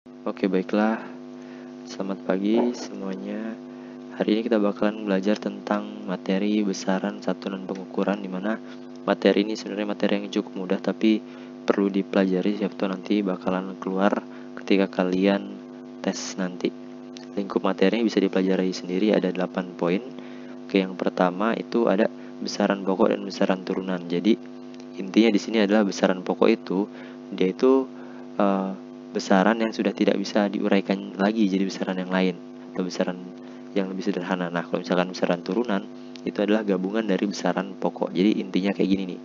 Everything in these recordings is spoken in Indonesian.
Oke, baiklah. Selamat pagi semuanya. Hari ini kita bakalan belajar tentang materi besaran satuan pengukuran, dimana materi ini sebenarnya materi yang cukup mudah tapi perlu dipelajari, siapa tahu nanti bakalan keluar ketika kalian tes nanti. Lingkup materinya bisa dipelajari sendiri, ada 8 poin. Oke, yang pertama itu ada besaran pokok dan besaran turunan. Jadi intinya di sini adalah besaran pokok itu dia itu besaran yang sudah tidak bisa diuraikan lagi jadi besaran yang lain atau besaran yang lebih sederhana. Nah, kalau misalkan besaran turunan itu adalah gabungan dari besaran pokok. Jadi intinya kayak gini nih.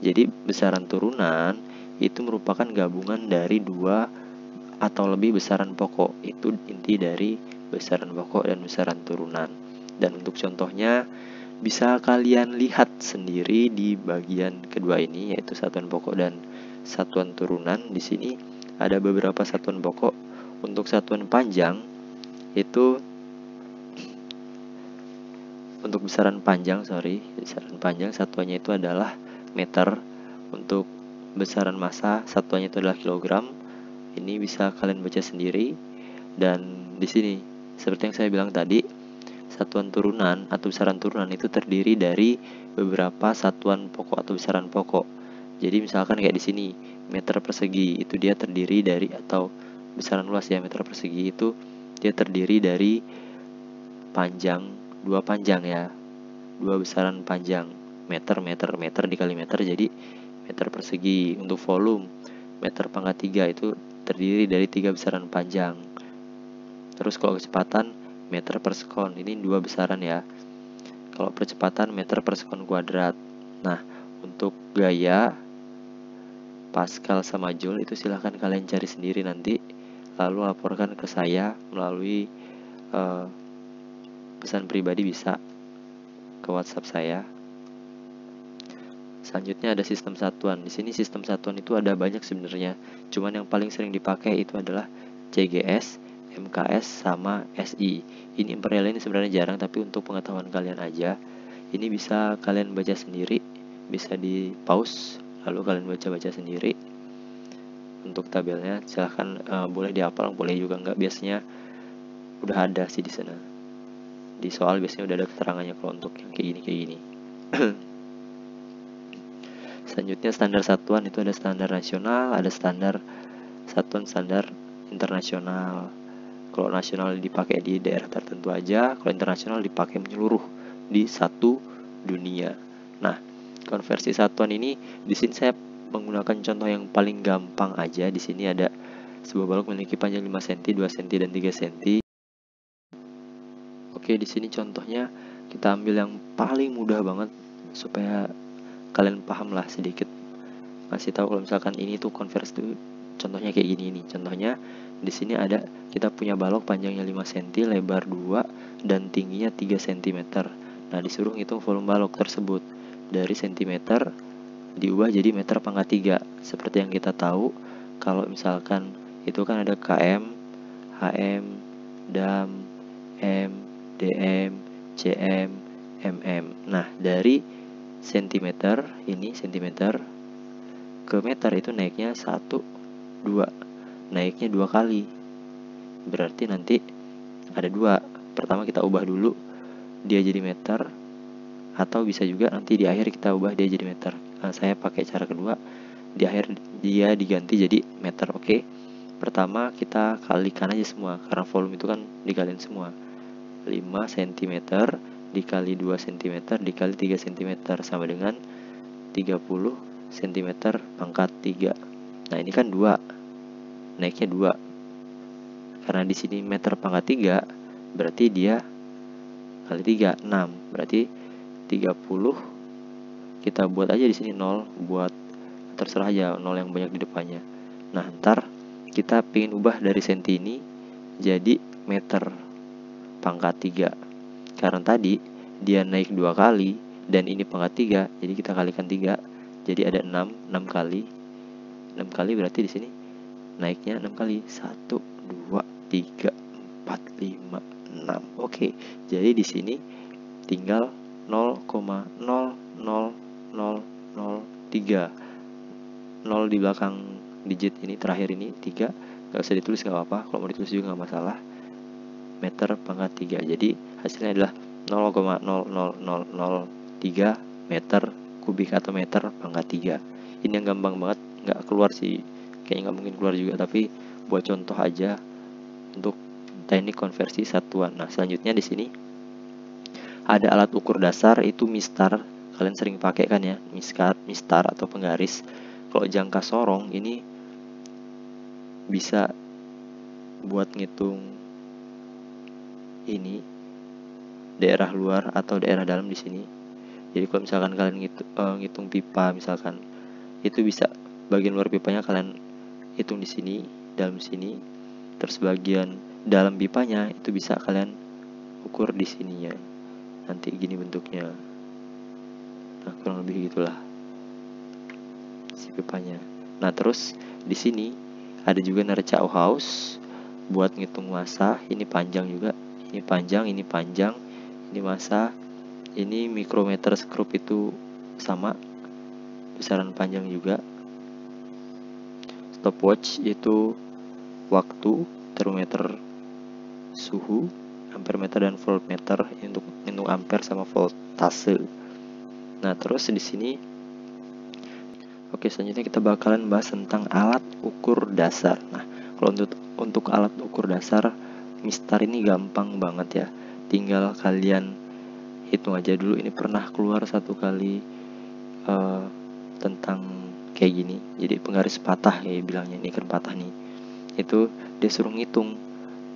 Jadi besaran turunan itu merupakan gabungan dari dua atau lebih besaran pokok. Itu inti dari besaran pokok dan besaran turunan. Dan untuk contohnya bisa kalian lihat sendiri di bagian kedua ini, yaitu satuan pokok dan satuan turunan. Di sini ada beberapa satuan pokok. Untuk satuan panjang itu untuk besaran panjang satuannya itu adalah meter. Untuk besaran massa satuannya itu adalah kilogram. Ini bisa kalian baca sendiri. Dan di sini seperti yang saya bilang tadi, satuan turunan atau besaran turunan itu terdiri dari beberapa satuan pokok atau besaran pokok. Jadi misalkan kayak di sini meter persegi itu dia terdiri dari, atau besaran luas ya, meter persegi itu dia terdiri dari panjang, dua panjang ya, dua besaran panjang, meter dikali meter jadi meter persegi. Untuk volume meter pangkat 3 itu terdiri dari 3 besaran panjang. Terus kalau kecepatan meter per sekon, ini dua besaran ya. Kalau percepatan meter per sekon kuadrat. Nah, untuk gaya Pascal sama Joule itu silahkan kalian cari sendiri nanti, lalu laporkan ke saya melalui pesan pribadi, bisa ke WhatsApp saya. Selanjutnya ada sistem satuan. Di sini sistem satuan itu ada banyak sebenarnya. Cuman yang paling sering dipakai itu adalah CGS, MKS, sama SI. Ini imperial ini sebenarnya jarang, tapi untuk pengetahuan kalian aja. Ini bisa kalian baca sendiri, bisa di pause lalu kalian baca-baca sendiri. Untuk tabelnya silahkan boleh dihafal, boleh juga enggak. Biasanya udah ada sih di sana. Di soal biasanya udah ada keterangannya kalau untuk yang kayak gini. Selanjutnya standar satuan itu ada standar nasional, ada standar satuan, standar internasional. Kalau nasional dipakai di daerah tertentu aja, kalau internasional dipakai menyeluruh di satu dunia. Nah, konversi satuan ini di sini saya menggunakan contoh yang paling gampang aja. Di sini ada sebuah balok memiliki panjang 5 cm, 2 cm, dan 3 cm. Oke, di sini contohnya kita ambil yang paling mudah banget supaya kalian paham lah sedikit. Masih tahu kalau misalkan ini tuh konversi tuh contohnya kayak gini nih. Contohnya di sini ada kita punya balok panjangnya 5 cm, lebar 2 dan tingginya 3 cm. Nah, disuruh ngitung volume balok tersebut. Dari cm diubah jadi meter pangkat 3. Seperti yang kita tahu, kalau misalkan itu kan ada km, hm, dam, m, dm, cm, mm. Nah, dari cm ini cm ke meter itu naiknya 1, 2. Naiknya 2 kali. Berarti nanti ada 2. Pertama kita ubah dulu dia jadi meter, atau bisa juga nanti di akhir kita ubah dia jadi meter. Nah, saya pakai cara kedua, di akhir dia diganti jadi meter. Oke. Pertama kita kalikan aja semua, karena volume itu kan dikaliin semua. 5 cm dikali 2 cm dikali 3 cm sama dengan 30 cm pangkat 3. Nah, ini kan 2, naiknya 2. Karena di sini meter pangkat 3, berarti dia kali 3, 6. Berarti 30 kita buat aja di sini 0, buat terserah aja 0 yang banyak di depannya. Nah, ntar kita pengen ubah dari senti ini jadi meter pangkat 3. Karena tadi dia naik 2 kali dan ini pangkat 3, jadi kita kalikan 3. Jadi ada 6 kali. 6 kali berarti di sini naiknya 6 kali. 1, 2, 3, 4, 5, 6. Oke. Jadi di sini tinggal 0,00003. 0 di belakang digit ini terakhir ini 3, Gak usah ditulis gak apa-apa, kalau mau ditulis juga gak masalah. Meter pangkat 3. Jadi hasilnya adalah 0,00003 meter kubik atau meter pangkat 3. Ini yang gampang banget, nggak keluar sih, kayaknya nggak mungkin keluar juga, tapi buat contoh aja untuk teknik konversi satuan. Nah, selanjutnya di sini ada alat ukur dasar, itu mistar. Kalian sering pakai kan ya, mistar atau penggaris. Kalau jangka sorong ini bisa buat ngitung ini daerah luar atau daerah dalam di sini. Jadi kalau misalkan kalian ngitung pipa misalkan, itu bisa bagian luar pipanya kalian hitung di sini, dalam sini. Terus bagian dalam pipanya itu bisa kalian ukur di sininya. Nanti gini bentuknya. Nah, kurang lebih gitulah si pipanya. Nah, terus di sini ada juga neraca Auhaus buat ngitung massa. Ini panjang juga, ini panjang, ini panjang, ini massa. Ini mikrometer skrup itu sama, besaran panjang juga. Stopwatch itu waktu, termometer suhu, ampermeter dan voltmeter untuk ampere sama voltase. Nah, terus di sini selanjutnya kita bakalan bahas tentang alat ukur dasar. Nah, kalau untuk alat ukur dasar mistar ini gampang banget ya. Tinggal kalian hitung aja dulu. Ini pernah keluar satu kali tentang kayak gini. Jadi penggaris patah ya bilangnya, ini kan patah nih. Itu dia suruh ngitung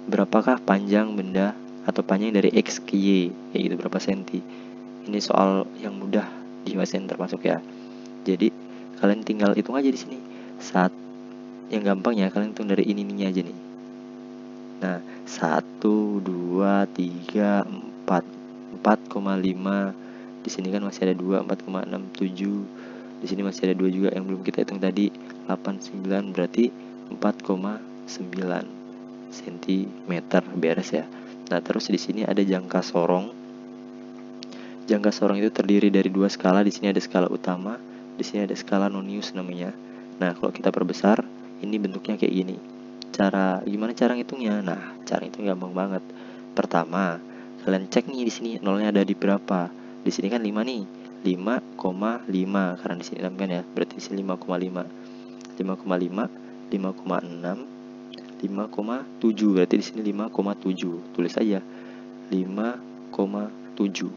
berapakah panjang benda atau panjang dari X ke Y, kayak gitu, berapa senti. Ini soal yang mudah di USN termasuk ya. Jadi kalian tinggal hitung aja di sini. Saat yang gampang ya, kalian hitung dari ini aja nih. Nah, 1, 2, 3, 4, 4,5. Di sini kan masih ada 2, 4,67. Di sini masih ada 2 juga yang belum kita hitung tadi, 89, berarti 4,9 cm beres ya. Nah, terus di sini ada jangka sorong. Jangka sorong itu terdiri dari 2 skala. Di sini ada skala utama, di sini ada skala nonius namanya. Nah, kalau kita perbesar, ini bentuknya kayak gini. Gimana cara ngitungnya? Nah, cara itu gampang banget. Pertama, kalian cek nih di sini nolnya ada di berapa. Di sini kan 5 nih. 5,5 karena di sini 6 kan ya. Berarti di sini 5,5. 5,5, 5,6, 5,7. Berarti di sini 5,7. Tulis aja 5,7.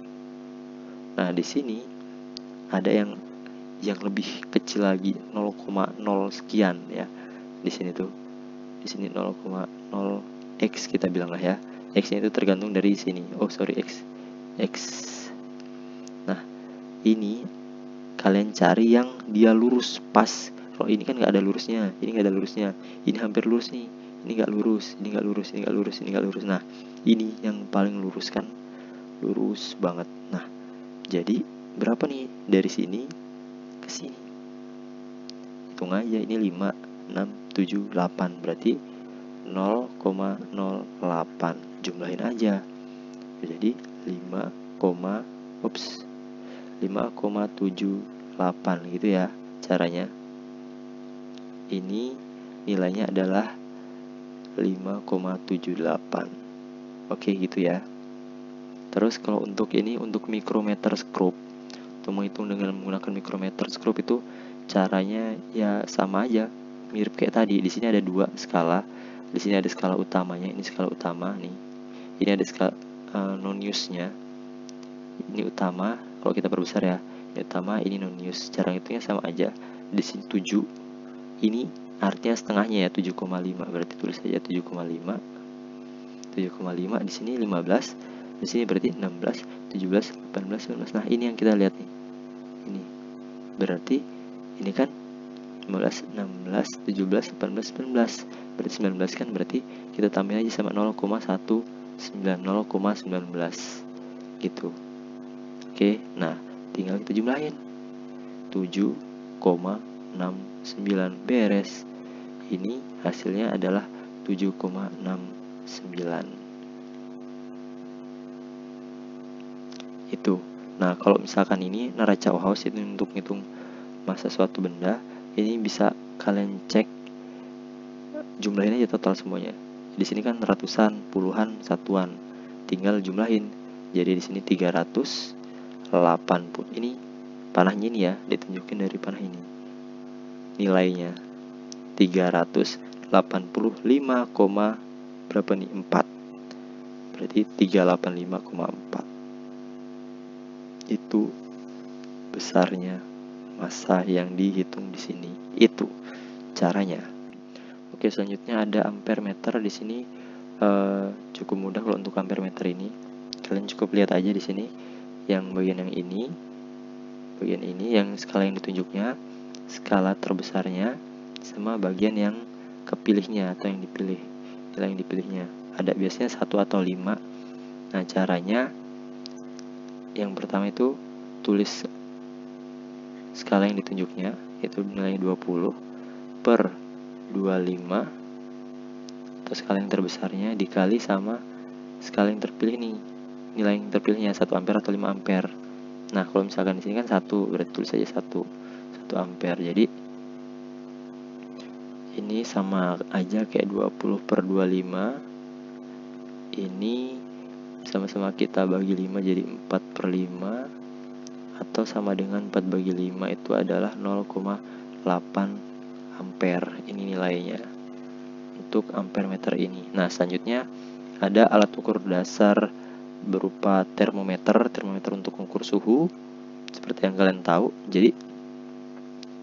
Nah, di sini ada yang lebih kecil lagi, 0,0 sekian ya. Di sini tuh. Di sini 0,0 X kita bilang lah ya. X-nya itu tergantung dari sini. X. Nah, ini kalian cari yang dia lurus pas. Kalau ini kan nggak ada lurusnya, ini nggak ada lurusnya. Ini hampir lurus nih. Ini nggak lurus, ini nggak lurus, ini nggak lurus, ini nggak lurus. Nah, ini yang paling lurus kan, lurus banget. Nah, jadi berapa nih dari sini ke sini? Hitung aja, ini 5, 6, 7, 8. Berarti 0,08. Jumlahin aja. Jadi 5,78 gitu ya caranya. Ini nilainya adalah 5,78. Oke, gitu ya. Terus kalau untuk ini, untuk mikrometer skrup, untuk menghitung dengan menggunakan mikrometer skrup itu caranya ya sama aja, mirip kayak tadi. Di sini ada 2 skala. Di sini ada skala utamanya, ini skala utama nih. Ini ada skala noniusnya. Ini utama, kalau kita perbesar ya. Ini utama, ini nonius. Cara hitungnya sama aja. Di sini 7. Ini artinya setengahnya ya, 7,5. Berarti tulis aja 7,5. 7,5. Di sini 15. Di sini berarti 16, 17, 18, 19. Nah, ini yang kita lihat nih. Ini. Berarti ini kan 15, 16, 17, 18, 19. Berarti 19 kan, berarti kita tambahin aja sama 0,19 gitu. Oke, nah tinggal kita jumlahin. 7,69 beres. Ini hasilnya adalah 7,69. Itu. Nah, kalau misalkan ini neraca Auhaus itu untuk ngitung massa suatu benda, ini bisa kalian cek jumlahin aja total semuanya. Di sini kan ratusan, puluhan, satuan. Tinggal jumlahin. Jadi di sini 380. Ini panahnya ini ya, ditunjukin dari panah ini. Nilainya 385, berapa nih? 4. Berarti 385,4. Itu besarnya massa yang dihitung di sini. Itu caranya. Oke, selanjutnya ada ampere meter di sini. Cukup mudah kalau untuk ampere meter ini. Kalian cukup lihat aja di sini yang bagian yang ini. Bagian ini yang skala yang ditunjuknya, skala terbesarnya, sama bagian yang kepilihnya atau yang dipilih. Nilai yang dipilihnya. Ada biasanya 1 atau 5. Nah, caranya yang pertama itu tulis skala yang ditunjuknya, yaitu nilai 20 per 25 atau skala yang terbesarnya dikali sama skala yang terpilih nih, nilai yang terpilihnya 1 ampere atau 5 ampere. Nah, kalau misalkan di sini kan 1, berarti tulis saja 1 ampere. Jadi ini sama aja kayak 20 per 25. Ini sama-sama kita bagi 5 jadi 4 per 5, atau sama dengan 4 bagi 5 itu adalah 0,8 ampere. Ini nilainya untuk ampere meter ini. Nah, selanjutnya ada alat ukur dasar berupa termometer untuk mengukur suhu seperti yang kalian tahu. Jadi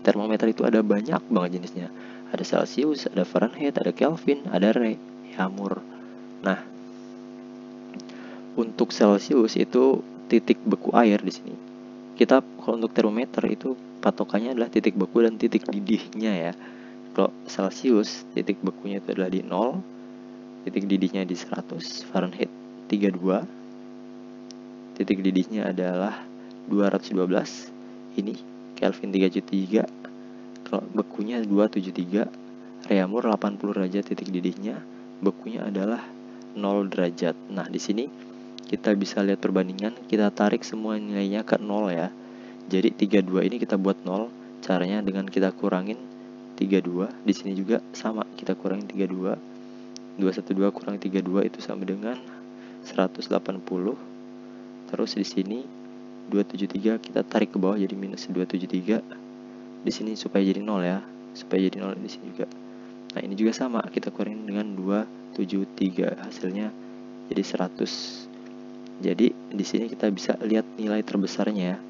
termometer itu ada banyak banget jenisnya. Ada Celsius, ada Fahrenheit, ada Kelvin, ada Reaumur. Nah, untuk Celsius itu titik beku air di sini. Kita kalau untuk termometer itu patokannya adalah titik beku dan titik didihnya ya. Kalau Celsius titik bekunya itu adalah di 0, titik didihnya di 100, Fahrenheit 32, titik didihnya adalah 212, ini Kelvin 373, kalau bekunya 273, Reaumur 80 derajat titik didihnya, bekunya adalah 0 derajat. Nah, di sini kita bisa lihat perbandingan, kita tarik semua nilainya ke 0 ya. Jadi 32 ini kita buat 0, caranya dengan kita kurangin 32, di sini juga sama, kita kurangin 32, 212 kurang 32 itu sama dengan 180. Terus di sini 273 kita tarik ke bawah jadi minus 273. Di sini supaya jadi 0 ya, supaya jadi 0 di sini juga. Nah, ini juga sama, kita kurangin dengan 273, hasilnya jadi 100. Jadi di sini kita bisa lihat nilai terbesarnya ya.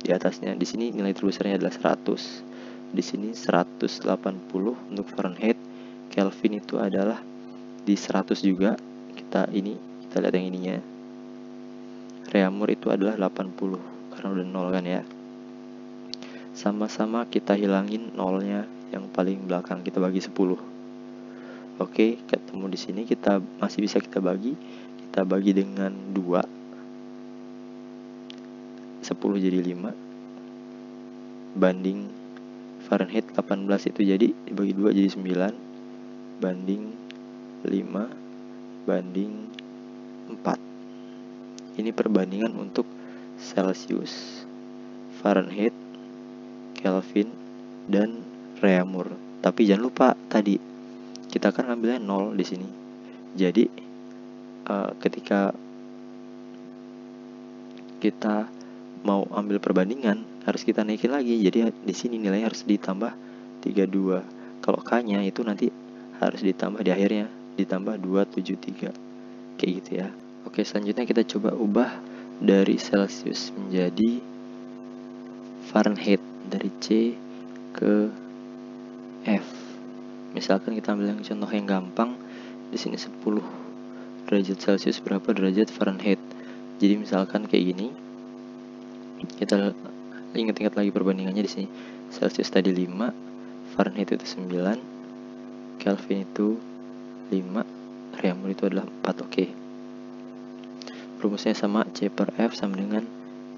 Di atasnya di sini nilai terbesarnya adalah 100. Di sini 180 untuk Fahrenheit. Kelvin itu adalah di 100 juga. Kita lihat yang ininya. Reaumur itu adalah 80 karena udah 0 kan ya. Sama-sama kita hilangin nolnya yang paling belakang, kita bagi 10. Oke, ketemu di sini kita masih bisa kita bagi dengan 2. 10 jadi 5 banding Fahrenheit 18 itu jadi dibagi 2 jadi 9 banding 5 banding 4. Ini perbandingan untuk Celsius, Fahrenheit, Kelvin, dan Reaumur. Tapi jangan lupa tadi kita kan ngambilnya 0 di sini. Jadi ketika kita mau ambil perbandingan harus kita naikin lagi. Jadi di sini nilainya harus ditambah 32. Kalau K-nya itu nanti harus ditambah di akhirnya, ditambah 273. Kayak gitu ya. Oke, selanjutnya kita coba ubah dari Celsius menjadi Fahrenheit, dari C ke F. Misalkan kita ambil yang contoh yang gampang. Di sini 10 derajat Celsius berapa derajat Fahrenheit. Jadi misalkan kayak gini. Kita ingat-ingat lagi perbandingannya di sini. Celsius tadi 5, Fahrenheit itu 9, Kelvin itu 5, Reaumur itu adalah 4. Oke. Rumusnya sama, C per F sama dengan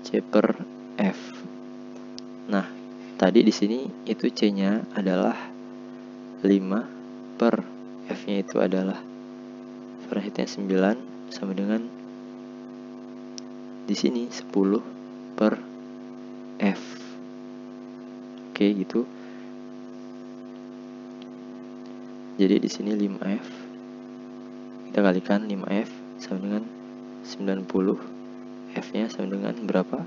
C per F. Nah, tadi di sini itu C-nya adalah 5 per F-nya itu adalah Fahrenheit-nya 9 sama dengan di sini 10 per F. Oke, gitu. Jadi di sini 5F kita kalikan 5F sama dengan 90, F-nya sama dengan berapa?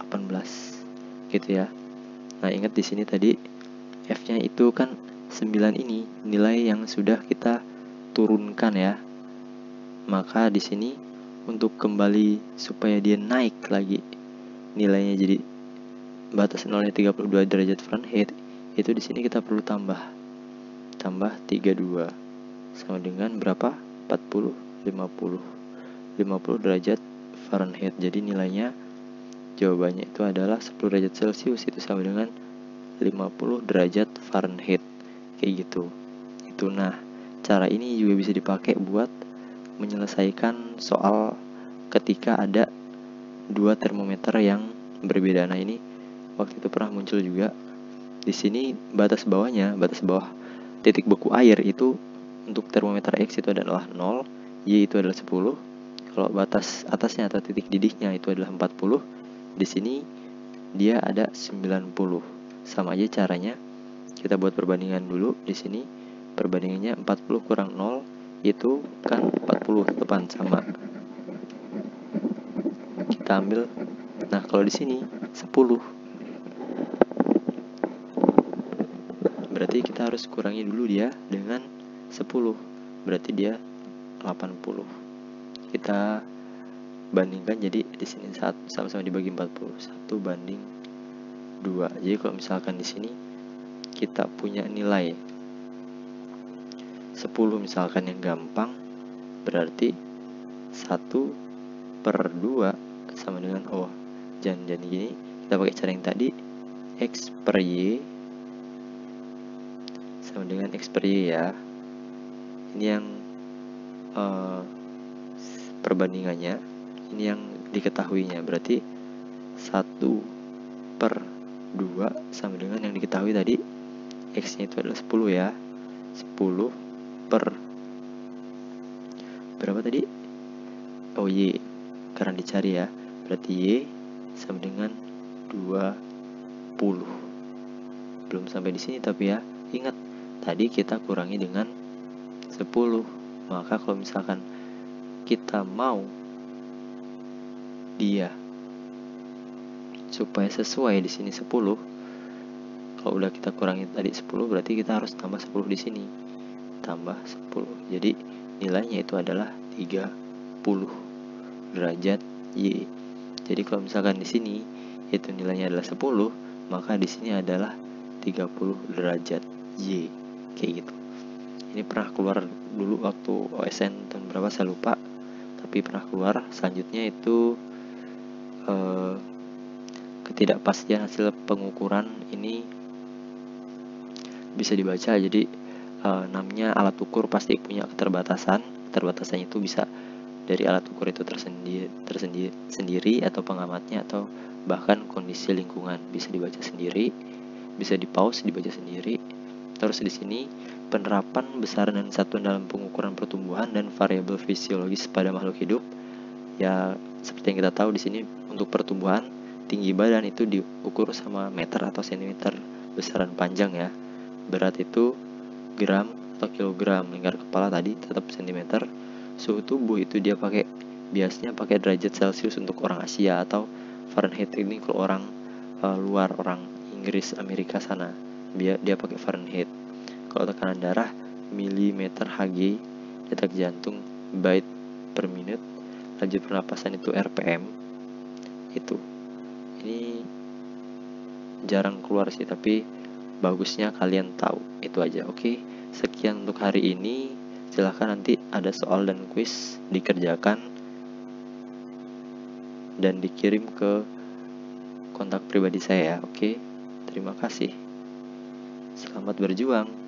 18 gitu ya. Nah, ingat di sini tadi F-nya itu kan 9 ini nilai yang sudah kita turunkan ya. Maka di sini untuk kembali supaya dia naik lagi nilainya jadi batas nolnya 32 derajat Fahrenheit, itu di sini kita perlu tambah 32 sama dengan berapa? 50 derajat Fahrenheit. Jadi nilainya jawabannya itu adalah 10 derajat Celcius, itu sama dengan 50 derajat Fahrenheit kayak gitu. Itu. Nah, cara ini juga bisa dipakai buat menyelesaikan soal ketika ada dua termometer yang berbeda. Nah, ini waktu itu pernah muncul juga. Di sini batas bawah titik beku air itu untuk termometer X itu adalah 0, Y itu adalah 10. Kalau batas atasnya atau titik didihnya itu adalah 40. Di sini dia ada 90. Sama aja caranya. Kita buat perbandingan dulu. Di sini perbandingannya 40 kurang 0 itu kan 40, tepan sama. Kita ambil. Nah, kalau di sini 10. Berarti kita harus kurangi dulu dia dengan 10. Berarti dia 80. Kita bandingkan, jadi di sini sama-sama dibagi 40. 1 banding 2. Jadi kalau misalkan di sini kita punya nilai 10 misalkan yang gampang, berarti 1/2 sama dengan jangan gini, kita pakai cara yang tadi, X per Y sama dengan X per Y ya. Ini yang perbandingannya, ini yang diketahuinya, berarti 1/2 sama dengan yang diketahui tadi, X nya itu adalah 10 ya. 10 per berapa tadi? Y, karena dicari ya, berarti Y sama dengan 20. Belum sampai di sini tapi ya, ingat tadi kita kurangi dengan 10. Maka kalau misalkan kita mau dia supaya sesuai di sini 10, kalau udah kita kurangi tadi 10, berarti kita harus tambah 10 di sini. Tambah 10. Jadi nilainya itu adalah 30 derajat Y. Jadi kalau misalkan di sini itu nilainya adalah 10, maka di sini adalah 30 derajat Y. Kayak gitu. Ini pernah keluar dulu waktu OSN tahun berapa saya lupa, tapi pernah keluar. Selanjutnya itu ketidakpastian hasil pengukuran ini bisa dibaca. Jadi namanya alat ukur pasti punya keterbatasan. Keterbatasannya itu bisa dari alat ukur itu tersendiri atau pengamatnya, atau bahkan kondisi lingkungan. Bisa dibaca sendiri, bisa di pause, dibaca sendiri. Terus di sini penerapan besaran dan satuan dalam pengukuran pertumbuhan dan variabel fisiologis pada makhluk hidup. Ya, seperti yang kita tahu di sini untuk pertumbuhan, tinggi badan itu diukur sama meter atau sentimeter, besaran panjang ya. Berat itu gram atau kilogram, lingkar kepala tadi tetap sentimeter. Suhu tubuh itu dia biasanya pakai derajat Celcius untuk orang Asia, atau Fahrenheit ini kalau orang luar, orang Inggris, Amerika sana, dia pakai Fahrenheit. Kalau tekanan darah milimeter Hg, detak jantung beat per minute, laju pernapasan itu RPM. Itu ini jarang keluar sih, tapi bagusnya kalian tahu. Itu aja. Oke, sekian untuk hari ini. Silahkan nanti ada soal dan kuis dikerjakan dan dikirim ke kontak pribadi saya. Oke, terima kasih. Selamat berjuang.